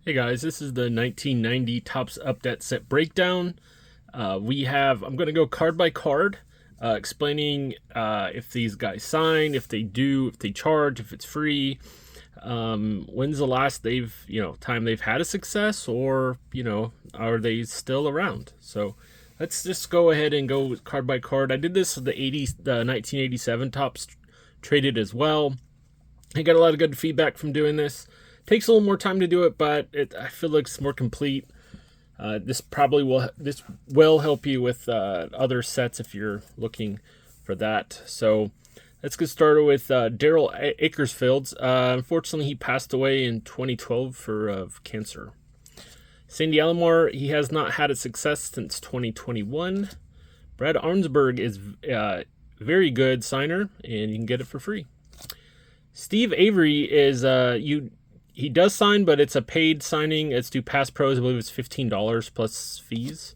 Hey guys, this is the 1990 Topps Update Set Breakdown. I'm going to go card by card, explaining if these guys sign, if they do, if they charge, if it's free. When's the last time they've had a success, or are they still around? So let's just go ahead and go card by card. I did this with the 1987 Topps traded as well. I got a lot of good feedback from doing this. Takes a little more time to do it, but I feel like it's more complete. This will help you with other sets if you're looking for that. So let's get started with Daryl Akersfield. Unfortunately, he passed away in 2012 for cancer. Sandy Alomar, he has not had a success since 2021. Brad Arnsberg is very good signer, and you can get it for free. Steve Avery is he does sign, but it's a paid signing. It's through Pass Pros. I believe it's $15 plus fees.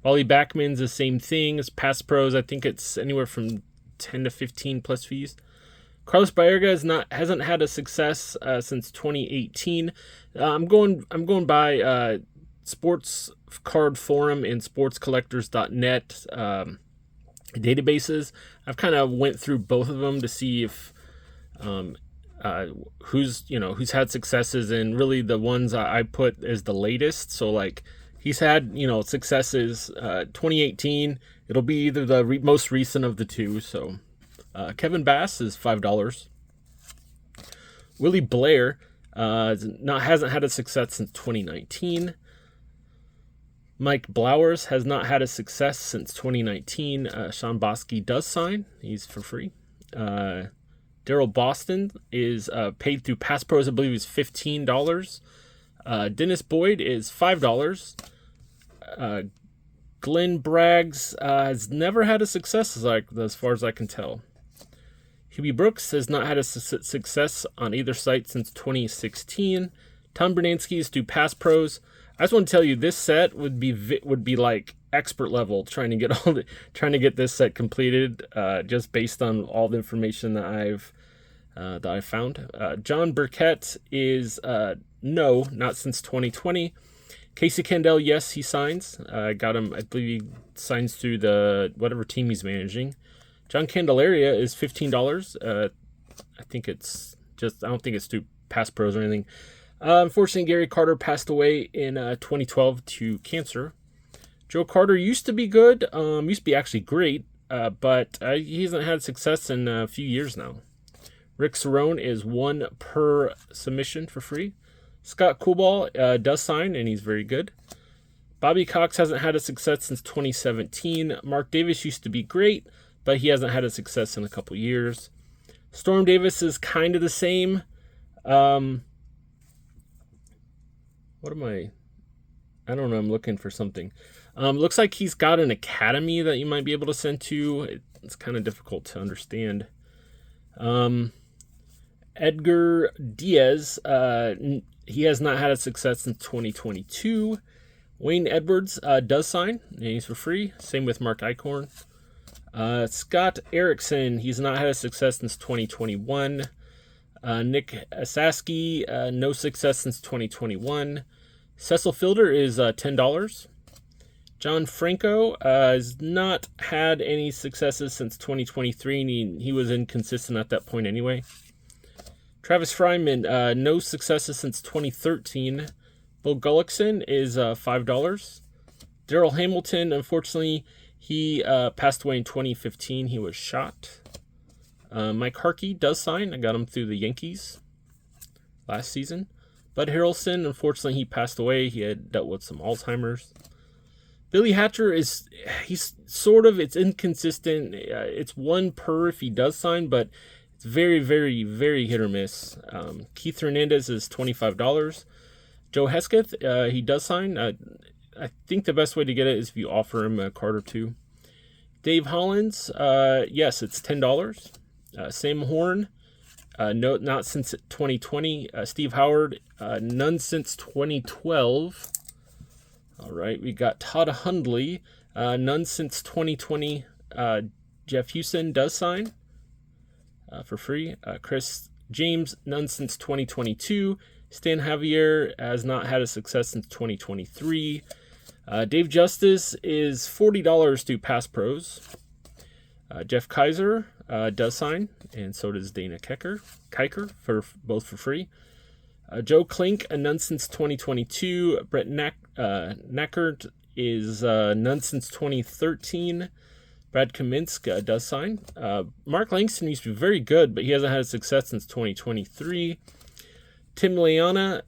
Wally Backman's the same thing as Pass Pros. I think it's anywhere from 10 to 15 plus fees. Carlos Baerga hasn't had a success since 2018. I'm going by Sports Card Forum and SportsCollectors.net databases. I've kind of went through both of them to see if who's had successes, and really the ones I put as the latest. So like he's had successes 2018. It'll be either the most recent of the two. So Kevin Bass is $5. Willie Blair hasn't had a success since 2019. Mike Blowers has not had a success since 2019. Sean Bosky does sign. He's for free. Daryl Boston is paid through Pass Pros. I believe he's $15. Dennis Boyd is $5. Glenn Braggs has never had a success as far as I can tell. Hubie Brooks has not had a success on either site since 2016. Tom Bernansky is through Pass Pros. I just want to tell you, this set would be like expert level trying to get this set completed, just based on all the information that I found. John Burkett is no, not since 2020. Casey Kendall, yes, he signs. I got him. I believe he signs through the whatever team he's managing. John Candelaria is $15. I think it's just, I don't think it's through Pass Pros or anything. Unfortunately, Gary Carter passed away in 2012 to cancer. Joe Carter used to be good, used to be actually great, but he hasn't had success in a few years now. Rick Cerrone is 1 per submission for free. Scott Coolball does sign, and he's very good. Bobby Cox hasn't had a success since 2017. Mark Davis used to be great, but he hasn't had a success in a couple years. Storm Davis is kind of the same. I don't know, I'm looking for something. Looks like he's got an academy that you might be able to send to. It's kind of difficult to understand. Edgar Diaz, he has not had a success since 2022. Wayne Edwards does sign, and he's for free. Same with Mark Eichhorn. Scott Erickson, he's not had a success since 2021. Nick Asaski, no success since 2021. Cecil Fielder is $10. John Franco has not had any successes since 2023, and he was inconsistent at that point anyway. Travis Fryman, no successes since 2013. Bill Gullickson is $5. Daryl Hamilton, unfortunately, he passed away in 2015. He was shot. Mike Harkey does sign. I got him through the Yankees last season. Bud Harrelson, unfortunately, he passed away. He had dealt with some Alzheimer's. Billy Hatcher it's inconsistent. It's 1 per if he does sign, but it's very, very, very hit or miss. Keith Hernandez is $25. Joe Hesketh, he does sign. I think the best way to get it is if you offer him a card or two. Dave Hollins, yes, it's $10. Sam Horn, no, not since 2020. Steve Howard, none since 2012. All right, we got Todd Hundley, none since 2020. Jeff Houston does sign for free. Chris James, none since 2022. Stan Javier has not had a success since 2023. Dave Justice is $40 to Pass Pros. Jeff Kaiser does sign, and so does Dana Kiker for both for free. Joe Klink, a none since 2022. Brett Nackert is none since 2013. Brad Kaminsk does sign. Mark Langston used to be very good, but he hasn't had a success since 2023. Tim Leana,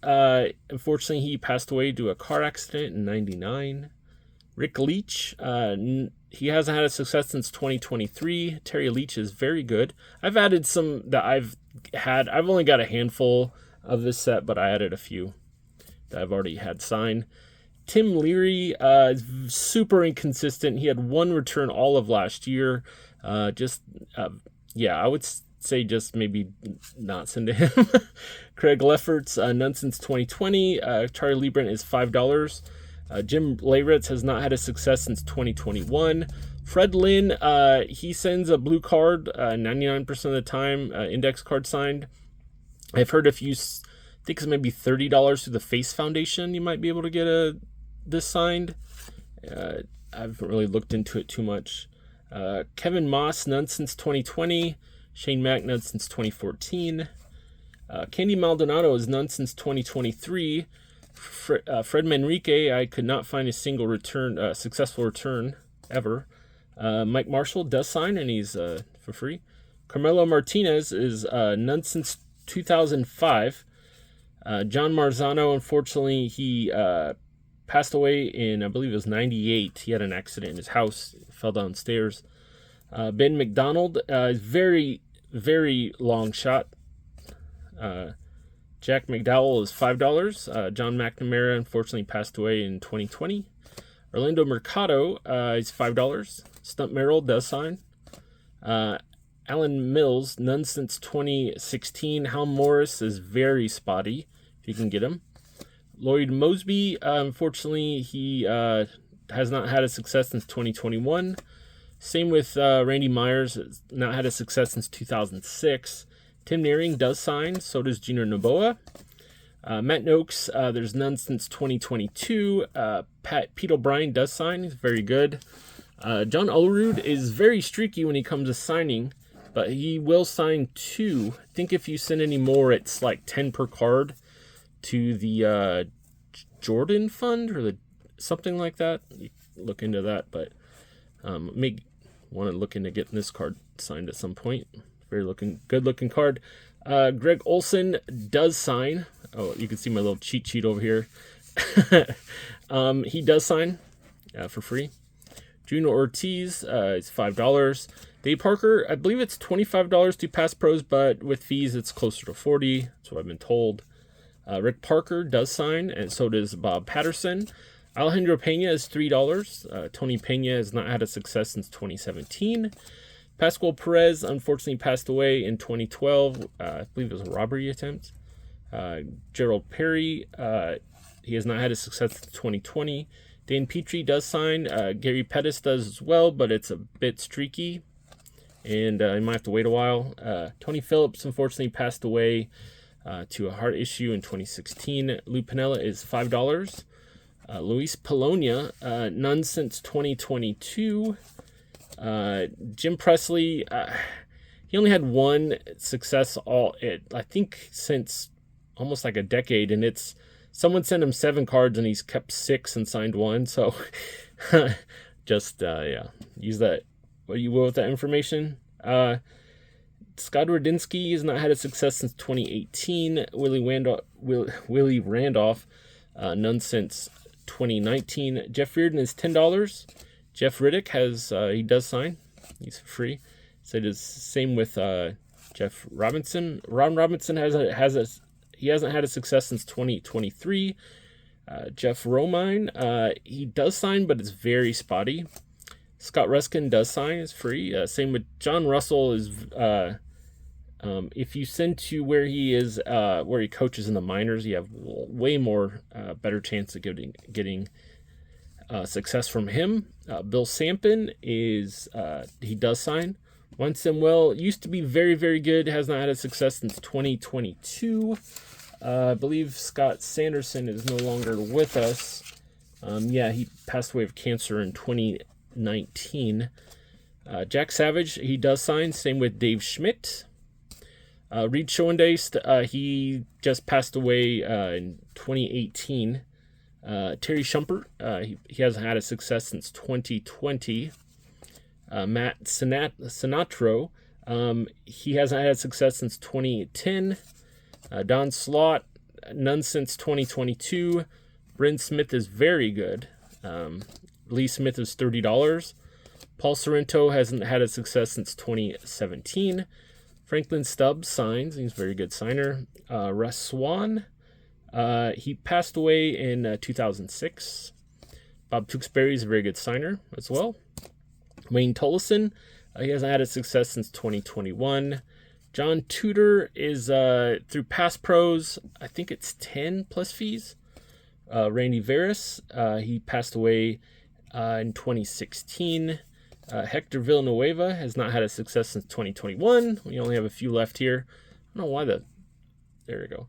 unfortunately, he passed away due to a car accident in 99. Rick Leach, he hasn't had a success since 2023. Terry Leach is very good. I've added some that I've only got a handful of this set, but I added a few that I've already had signed. Tim Leary is super inconsistent. He had one return all of last year. I would say just maybe not send to him. Craig Lefferts, none since 2020. Charlie Liebrand is $5. Jim Leyritz has not had a success since 2021. Fred Lynn, he sends a blue card 99% of the time, index card signed. I've heard if you think it's maybe $30 through the Face Foundation, you might be able to get this signed. I haven't really looked into it too much. Kevin Moss, none since 2020. Shane Mack, none since 2014. Candy Maldonado is none since 2023. Fred Manrique, I could not find a single successful return ever. Mike Marshall does sign, and he's for free. Carmelo Martinez is none since 2005. John Marzano, unfortunately, he passed away in, I believe it was 98. He had an accident in his house, fell downstairs. Ben McDonald is very, very long shot. Jack McDowell is $5. John McNamara, unfortunately, passed away in 2020. Orlando Mercado is $5. Stump Merrill does sign. Alan Mills, none since 2016. Hal Morris is very spotty, if you can get him. Lloyd Mosby, unfortunately, he has not had a success since 2021. Same with Randy Myers, has not had a success since 2006. Tim Nearing does sign, so does Gino Noboa. Matt Noakes, there's none since 2022. Pete O'Brien does sign, he's very good. John Olerud is very streaky when he comes to signing, but he will sign 2. I think if you send any more, it's like 10 per card to the Jordan Fund or something like that. You look into that, but may want to look into getting this card signed at some point. Very good looking card. Greg Olson does sign. Oh, you can see my little cheat sheet over here. He does sign for free. Juno Ortiz is $5. Dave Parker, I believe it's $25 to Pass Pros, but with fees it's closer to $40. That's what I've been told. Rick Parker does sign, and so does Bob Patterson. Alejandro Pena is $3. Tony Pena has not had a success since 2017. Pascual Perez unfortunately passed away in 2012. I believe it was a robbery attempt. Gerald Perry, he has not had a success since 2020. Dan Petrie does sign. Gary Pettis does as well, but it's a bit streaky, and he might have to wait a while. Tony Phillips unfortunately passed away to a heart issue in 2016. Lou Pinella is $5. Luis Polonia, none since 2022. Jim Presley, he only had one success I think since almost like a decade, and it's someone sent him 7 cards and he's kept 6 and signed 1. So just use that what you will with that information. Scott Radinsky has not had a success since 2018. Willie Randolph, none since 2019. Jeff Reardon is $10. Jeff Riddick he does sign. He's free. So it is same with Jeff Robinson. Ron Robinson he hasn't had a success since 2023. Jeff Romine, he does sign, but it's very spotty. Scott Ruskin does sign, is free. Same with John Russell is if you send to where he coaches in the minors, you have way more better chance of getting success from him. Bill Sampson he does sign. Juan Samuel used to be very, very good, has not had a success since 2022. I believe Scott Sanderson is no longer with us. Yeah, he passed away of cancer in 2019. Jack Savage, he does sign. Same with Dave Schmidt. Reed Schoendeist, he just passed away in 2018. Terry Shumpert, he hasn't had a success since 2020. Matt Sinatro, he hasn't had success since 2010. Don Slott, none since 2022. Bryn Smith is very good. Lee Smith is $30. Paul Sorrento hasn't had a success since 2017. Franklin Stubbs signs. He's a very good signer. Russ Swan, he passed away in 2006. Bob Tewksbury is a very good signer as well. Wayne Tollison, he hasn't had a success since 2021. John Tudor is through Pass Pros, I think it's 10 plus fees. Randy Veras, he passed away in 2016. Hector Villanueva has not had a success since 2021. We only have a few left here. I don't know why there we go.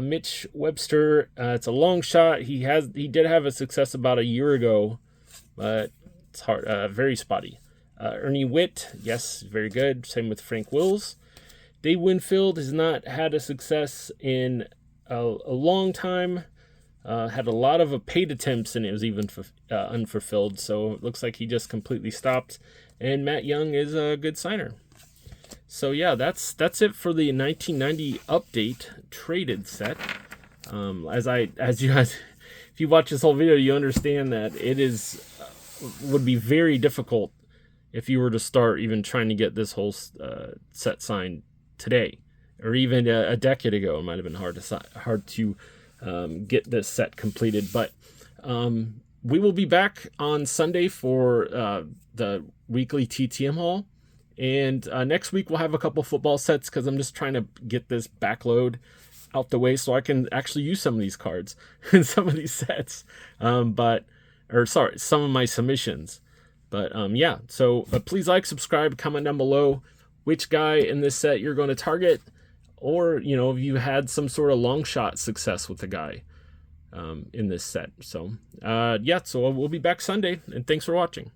Mitch Webster, it's a long shot. He did have a success about a year ago, but it's hard, very spotty. Ernie Witt, yes, very good. Same with Frank Wills. Dave Winfield has not had a success in a long time. Had a lot of paid attempts, and it was even unfulfilled. So it looks like he just completely stopped. And Matt Young is a good signer. So yeah, that's it for the 1990 update traded set. As you guys, if you watch this whole video, you understand that it would be very difficult if you were to start even trying to get this whole set signed today, or even a decade ago. It might have been hard to get this set completed. But we will be back on Sunday for the weekly TTM haul, and next week we'll have a couple football sets, because I'm just trying to get this backload out the way so I can actually use some of these cards in some of these sets, some of my submissions. But yeah, so please like, subscribe, comment down below which guy in this set you're going to target, or if you had some sort of long shot success with the guy in this set. So yeah, so we'll be back Sunday, and thanks for watching.